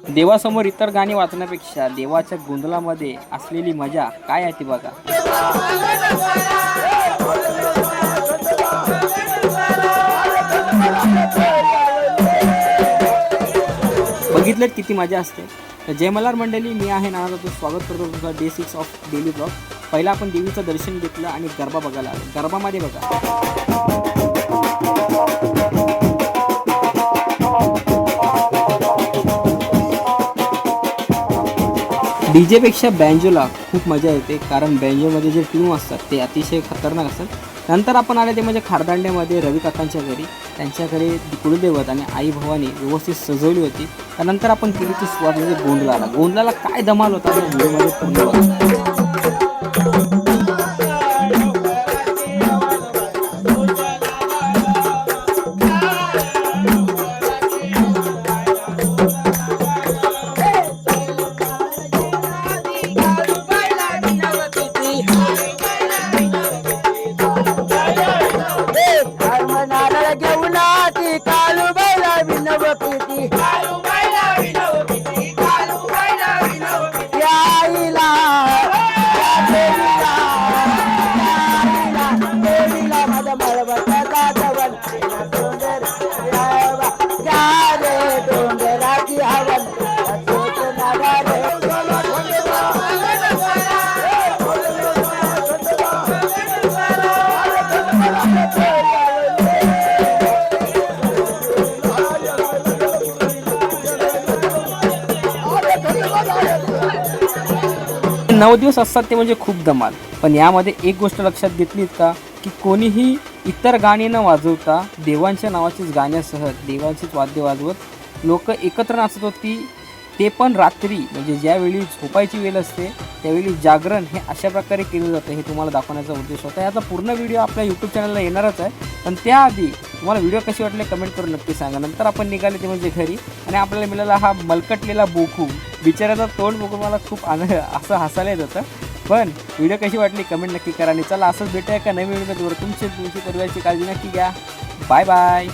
देवासमोर इतर गाणी वाचण्यापेक्षा देवाच्या गोंधळामध्ये असलेली मजा काय आहे ती बघा. बघितलं किती मजा असते. तर जय मल्हार मंडळी, मी आहे नाना, तो स्वागत करतो तुमचं डे 6 ऑफ डेली ब्लॉग. पहिला आपण देवीचं दर्शन घेतलं आणि गरबा बघायला आलो. गरबामध्ये बघा डीजेपेक्षा बँजोला खूप मजा येते, कारण बँजोमध्ये जे ट्यून असतात ते अतिशय खतरनाक असतात. नंतर आपण आले ते म्हणजे खारदांड्यामध्ये रवी काकांच्या घरी. त्यांच्याकडे कुलदैवत आणि आई भवानी व्यवस्थित सजवली होती. त्यानंतर आपण केली ती सुरुवात म्हणजे गोंधळाला. गोंधळाला काय धमाल होता त्या व्हिडिओमध्ये पूर्ण बघा. नऊ दिवस असतात ते म्हणजे खूप धमाल. पण यामध्ये एक गोष्ट लक्षात घेतलीत का, की कोणीही इतर गाणी न वाजवता देवांच्या नावाचीच गाण्यासह देवांचीच वाद्य वाजवत लोक एकत्र नाचत होती. ते पण रात्री, म्हणजे ज्यावेळी झोपायची वेळ असते त्यावेळी जागरण हे अशा प्रकारे केलं जातं. हे तुम्हाला दाखवण्याचा उद्देश होता. याचा पूर्ण व्हिडिओ आपल्या यूट्यूब चॅनलला येणारच आहे. पण त्याआधी तुम्हाला व्हिडिओ कसे वाटले कमेंट करून नक्की सांगा. नंतर आपण निघाले ते म्हणजे घरी, आणि आपल्याला मिळाला हा मलकटलेला बोखू. बिचाऱ्याचा तोंड बघून मला खूप असं हसायला येत होतं. पण व्हिडिओ कशी वाटली कमेंट नक्की करा. आणि चला असंच भेटूया का नवीन व्हिडिओमध्ये. तुमची परिवाराची काळजी नक्की घ्या. Bye bye.